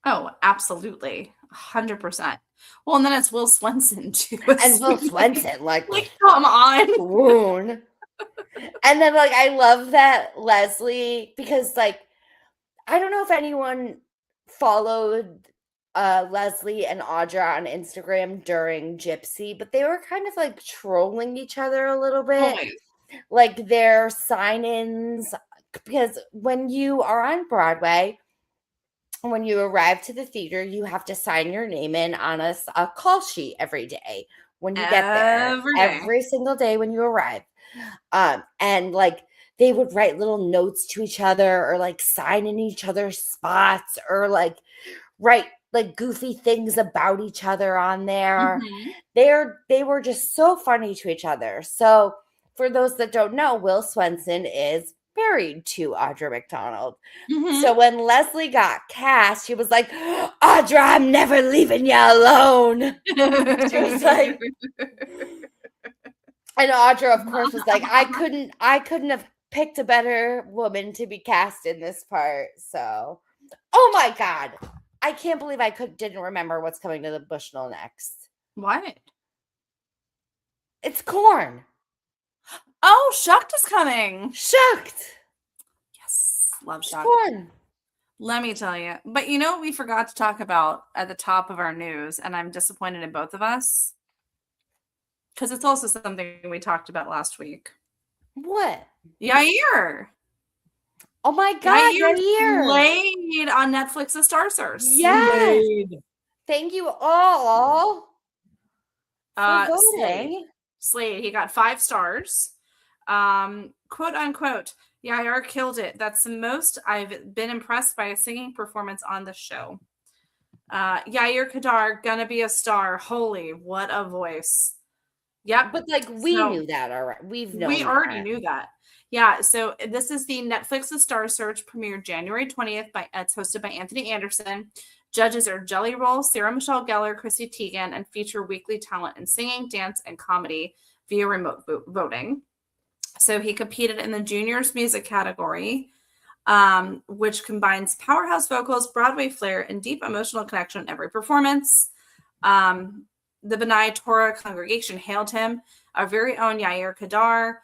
Oh, absolutely. 100%. Well, and then it's Will Swenson too. And Will Swenson, like Like, come on. swoon. And then like I love that Leslie because like I don't know if anyone followed Leslie and Audra on Instagram during Gypsy, but they were kind of like trolling each other a little bit. Always. Like their sign-ins because when you are on Broadway, when you arrive to the theater, you have to sign your name in on a call sheet every day when you get there, Every day. every single day when you arrive. And like they would write little notes to each other or like sign in each other's spots or like write like goofy things about each other on there. Mhm. They were just so funny to each other. So for those that don't know, Will Swenson is married to Audra McDonald. Mhm. So when Leslie got cast, she was like, Audra, I'm never leaving you alone. She was like, and Audra, of course, was like, I couldn't have picked a better woman to be cast in this part. So, oh my God. I can't believe I didn't remember what's coming to the Bushnell next. What? It's corn. Oh, Shucked is coming. Shucked. Yes. Love It's Shucked. corn. Let me tell you. But you know what we forgot to talk about at the top of our news, and I'm disappointed in both of us? Because it's also something we talked about last week. What? Yair. Oh my God, Yair Yair. slayed on Netflix as Star Source. Yes. Thank you all for voting. Slade. He got 5 stars. Quote unquote, Yair killed it. That's the most I've been impressed by a singing performance on the show. Yair Kadar, gonna be a star. Holy, what a voice. Yep. But like we knew that already. We already knew that. Yeah, so this is the Netflix's Star Search premiered January 20th. It's hosted by Anthony Anderson. Judges are Jelly Roll, Sarah Michelle Gellar, Chrissy Teigen, and feature weekly talent in singing, dance, and comedy via remote voting. So he competed in the juniors music category. which combines powerhouse vocals, Broadway flair, and deep emotional connection in every performance. The Benai Torah congregation hailed him. Our very own Yair Kadar,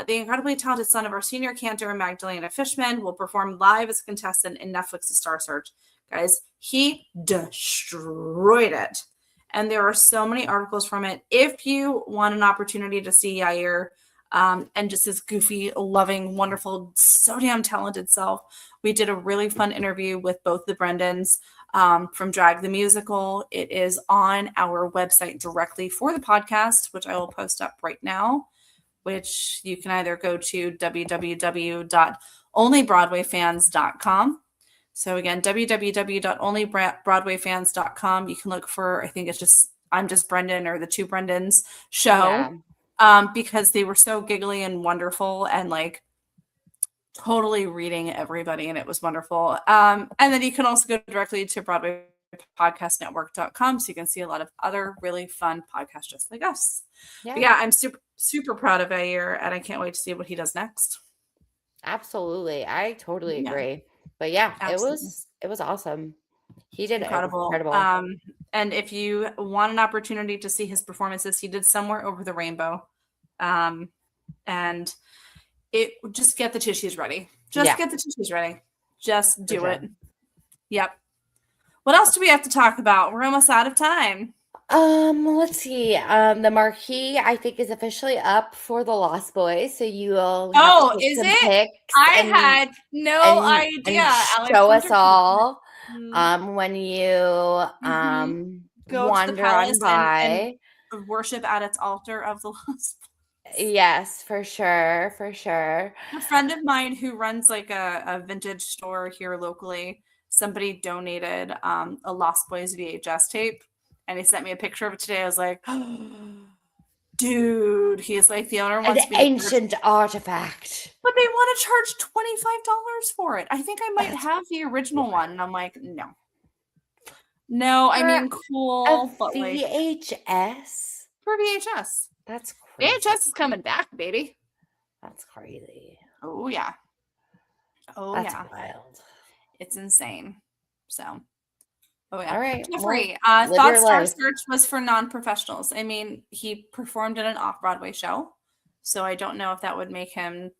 the incredibly talented son of our senior cantor, Magdalena Fishman, will perform live as a contestant in Netflix's Star Search. Guys, he destroyed it. And there are so many articles from it. If you want an opportunity to see Yair and just his goofy, loving, wonderful, so damn talented self, we did a really fun interview with both the Brendans from Drag the Musical. It is on our website directly for the podcast, which I will post up right now, which you can either go to www.onlybroadwayfans.com. So again, www.onlybroadwayfans.com. You can look for, I think it's just I'm Just Brendan or the Two Brendans show, because they were so giggly and wonderful and like totally reading everybody, and it was wonderful. And then you can also go directly to BroadwayPodcastNetwork.com, so you can see a lot of other really fun podcasts just like us. Yeah, I'm super proud of Ayer, and I can't wait to see what he does next. Absolutely. I totally agree. But yeah, absolutely. it was awesome. He did incredible. And if you want an opportunity to see his performances, he did Somewhere Over the Rainbow. And it just get the tissues ready. Get the tissues ready. Just do it. Yep. What else do we have to talk about? We're almost out of time. Let's see. The marquee, I think, is officially up for the Lost Boys. So you will have to take some pics. I had no idea. And show us all when you go wander to the palace on by and worship at its altar of the Lost Boys. Yes, for sure. For sure. A friend of mine who runs like a vintage store here locally, somebody donated a Lost Boys VHS tape, and he sent me a picture of it today. I was like, oh, dude, he's like, the owner wants an ancient artifact. But they want to charge $25 for it. I think I might have the original one. And I'm like, no. No, I mean, cool. But VHS? For VHS. That's crazy. VHS is coming back, baby. That's crazy. Oh, yeah. Oh, That's yeah. wild. It's insane. So, oh, yeah. All right. Jeffrey, thought Star Search was for non-professionals. I mean, he performed in an off-Broadway show, so I don't know if that would make him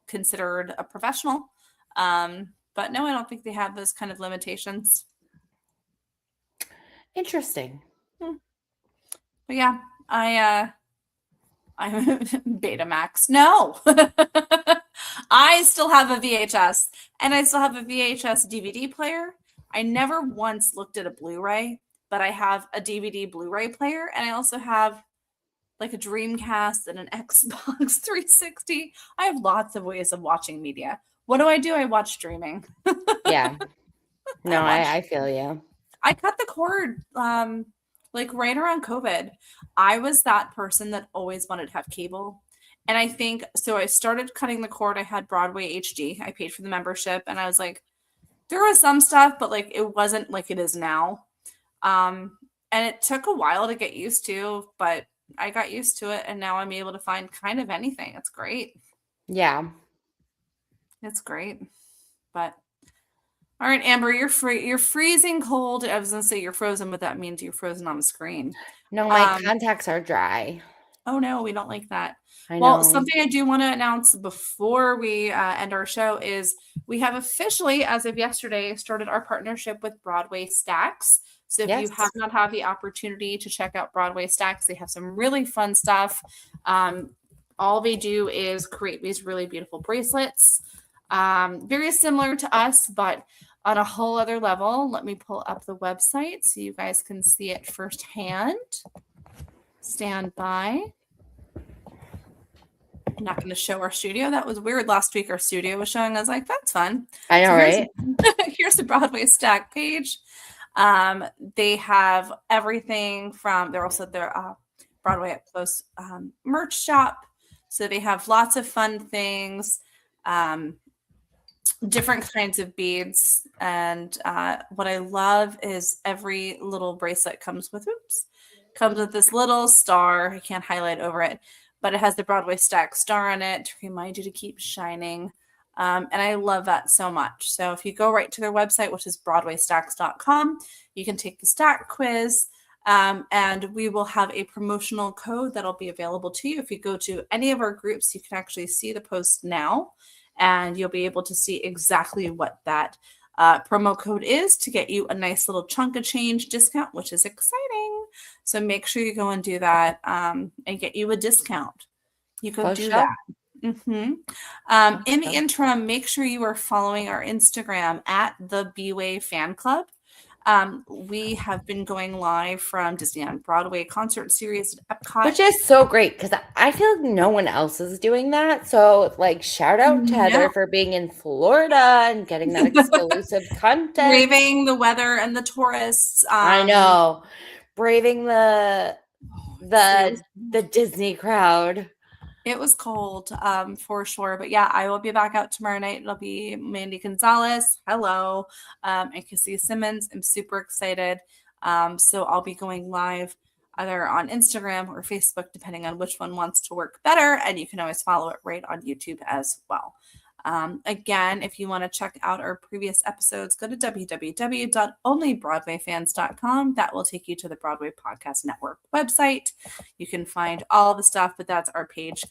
considered a professional. But no, I don't think they have those kind of limitations. Interesting. But yeah, I'm Betamax. No, I still have a VHS, and I still have a VHS DVD player. I never once looked at a Blu-ray, but I have a DVD Blu-ray player, and I also have like a Dreamcast and an Xbox 360. I have lots of ways of watching media. What do? I watch streaming. Yeah. No, I feel you. I cut the cord like right around COVID. I was that person that always wanted to have cable. And I think, so I started cutting the cord. I had Broadway HD. I paid for the membership, and I was like, there was some stuff, but like it wasn't like it is now. And it took a while to get used to, but I got used to it, and now I'm able to find kind of anything. It's great. Yeah. It's great. But all right, Amber, you're freezing cold. I was gonna say you're frozen, but that means you're frozen on the screen. No, my contacts are dry. Oh no, we don't like that. I know. Well, something I do want to announce before we end our show is we have officially, as of yesterday, started our partnership with Broadway Stacks. So if you have not had the opportunity to check out Broadway Stacks, they have some really fun stuff. All they do is create these really beautiful bracelets, very similar to us, but on a whole other level. Let me pull up the website so you guys can see it firsthand. Stand by. I'm not going to show our studio. That was weird. Last week, our studio was showing. I was like, that's fun. I know, right? Here's the Broadway Stack page. They have everything from, they're also their Broadway Up Close merch shop. So they have lots of fun things, different kinds of beads. And what I love is every little bracelet comes with this little star. I can't highlight over it, but it has the Broadway Stack star on it to remind you to keep shining. And I love that so much. So if you go right to their website, which is BroadwayStacks.com, you can take the stack quiz. And we will have a promotional code that'll be available to you. If you go to any of our groups, you can actually see the post now, and you'll be able to see exactly what that promo code is to get you a nice little chunk of change discount, which is exciting. So make sure you go and do that and get you a discount. You go For do sure. that. In the interim, make sure you are following our Instagram at the B-Way Fan Club. We have been going live from Disney on Broadway concert series at Epcot. Which is so great because I feel like no one else is doing that. So, like, shout out to Heather for being in Florida and getting that exclusive content. Braving the weather and the tourists. I know. Braving the Disney crowd. It was cold, for sure. But yeah, I will be back out tomorrow night. It'll be Mandy Gonzalez. Hello. And Cassie Simmons. I'm super excited. So I'll be going live either on Instagram or Facebook, depending on which one wants to work better. And you can always follow it right on YouTube as well. Again, if you want to check out our previous episodes, go to www.onlybroadwayfans.com. That will take you to the Broadway Podcast Network website. You can find all the stuff, but that's our page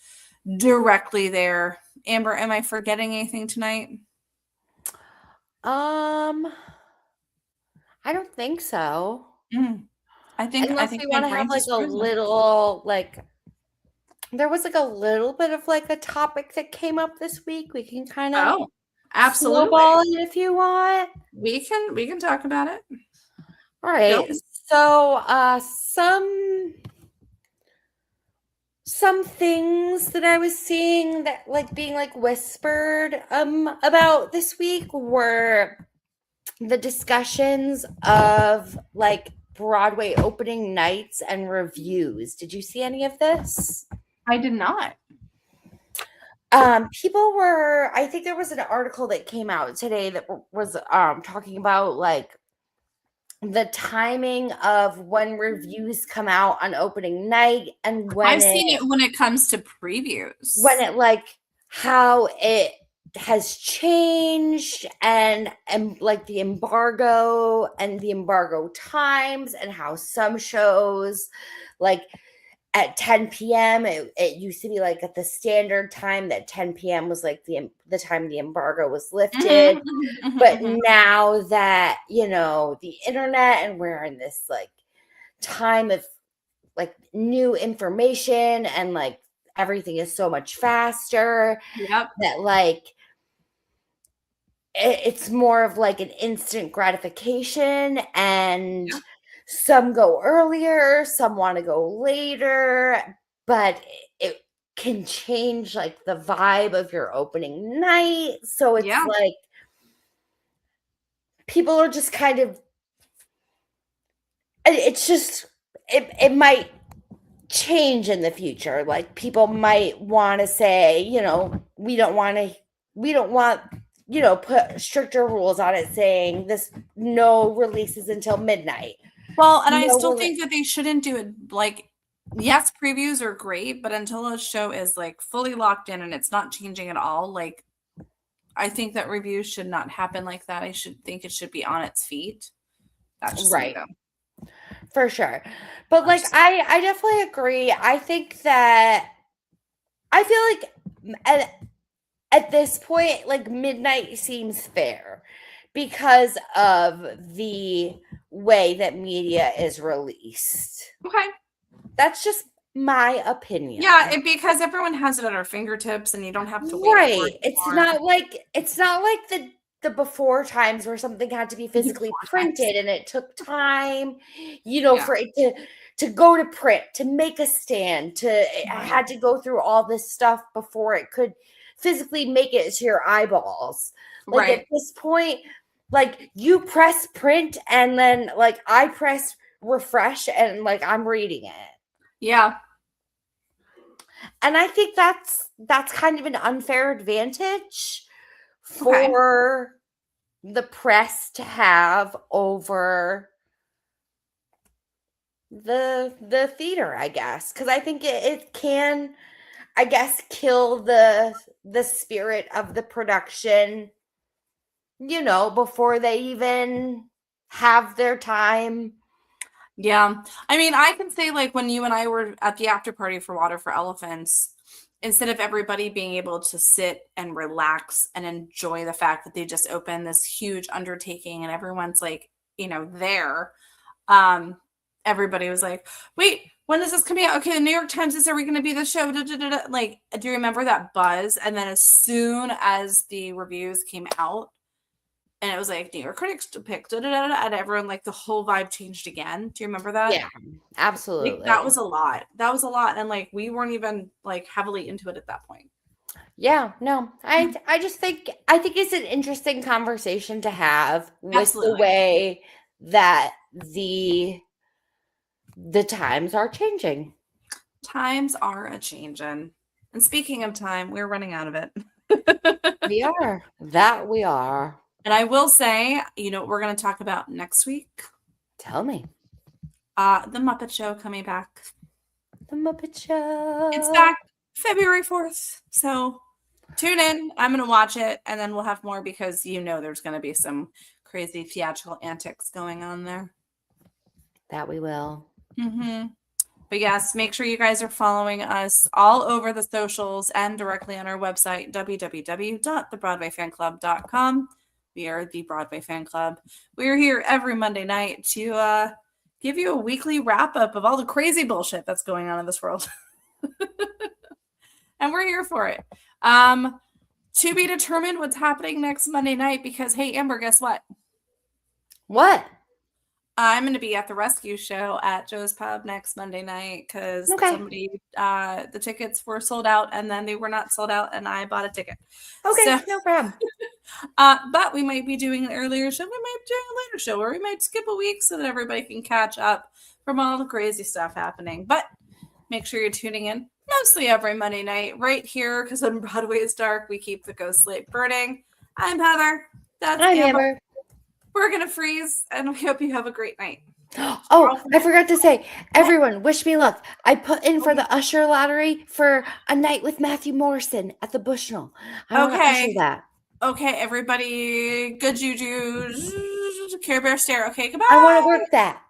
directly there. Amber, am I forgetting anything tonight? I don't think so. I think unless we want to have like a little there was like a little bit of like a topic that came up this week. We can kind of snowball it if you want. We can talk about it. All right. Go. So some things that I was seeing that like being like whispered about this week were the discussions of like Broadway opening nights and reviews. Did you see any of this? I did not. People were, I think there was an article that came out today that was talking about like the timing of when reviews come out on opening night and when I've seen it when it comes to previews. When it like how it has changed and like the embargo and the embargo times and how some shows like at 10 p.m. It used to be like at the standard time that 10 p.m. was like the time the embargo was lifted. But now that, you know, the internet and we're in this like time of like new information and like everything is so much faster that like it's more of like an instant gratification and some go earlier, some want to go later, but it can change like the vibe of your opening night. So it's like people are just kind of, it's just, it might change in the future. Like people might want to say, you know, we don't want, you know, put stricter rules on it saying this, no releases until midnight. Well, and I still think that they shouldn't do it like, yes, previews are great, but until a show is like fully locked in and it's not changing at all, like I think that reviews should not happen like that. I think it should be on its feet. That's just right. For sure. But like I definitely agree. I think that I feel like at this point, like midnight seems fair because of the way that media is released. Okay. That's just my opinion. Yeah, because everyone has it at our fingertips and you don't have to wait. Right. It's not like the before times where something had to be physically printed and it took time, you know, for it to go to print, to make a stand, it had to go through all this stuff before it could physically make it to your eyeballs. Like at this point, like you press print and then like I press refresh and like I'm reading it. Yeah. And I think that's kind of an unfair advantage for the press to have over the theater, I guess. Because I think it can, I guess, kill the spirit of the production, before they even have their time. Yeah. I mean, I can say, like, when you and I were at the after party for Water for Elephants, instead of everybody being able to sit and relax and enjoy the fact that they just opened this huge undertaking and everyone's like, there, um, everybody was like, wait, when is this coming out? Okay, the New York Times is, are we going to be the show? Da, da, da, da. Like, do you remember that buzz? And then as soon as the reviews came out, and it was like New York critics to pick, da, da, da, da, and everyone, like, the whole vibe changed again. Do you remember that? Yeah, Like, that absolutely. was a lot. That was a lot. And like, we weren't even like heavily into it at that point. Yeah, no. I just think it's an interesting conversation to have with the Absolutely. way that the times are changing. Times are a changing. And speaking of time, we're running out of it. We are. That we are. And I will say, what we're going to talk about next week? Tell me. The Muppet Show coming back. The Muppet Show. It's back February 4th. So tune in. I'm going to watch it, and then we'll have more because there's going to be some crazy theatrical antics going on there. That we will. Mm-hmm. But yes, make sure you guys are following us all over the socials and directly on our website, www.thebroadwayfanclub.com. We are the Broadway Fan Club. We're here every Monday night to give you a weekly wrap up of all the crazy bullshit that's going on in this world. And we're here for it. To be determined what's happening next Monday night because, hey, Amber, guess what? What? I'm going to be at the rescue show at Joe's Pub next Monday night because somebody, the tickets were sold out and then they were not sold out and I bought a ticket. Okay, so, no problem. But we might be doing an earlier show. We might be doing a later show or we might skip a week so that everybody can catch up from all the crazy stuff happening. But make sure you're tuning in mostly every Monday night right here because when Broadway is dark, we keep the ghost light burning. I'm Heather. That's Amber. We're going to freeze, and we hope you have a great night. Oh, I forgot to say, everyone, wish me luck. I put in for the Usher lottery for a night with Matthew Morrison at the Bushnell. I want to usher that. Okay, everybody, good juju, Care Bear stare. Okay, goodbye. I want to work that.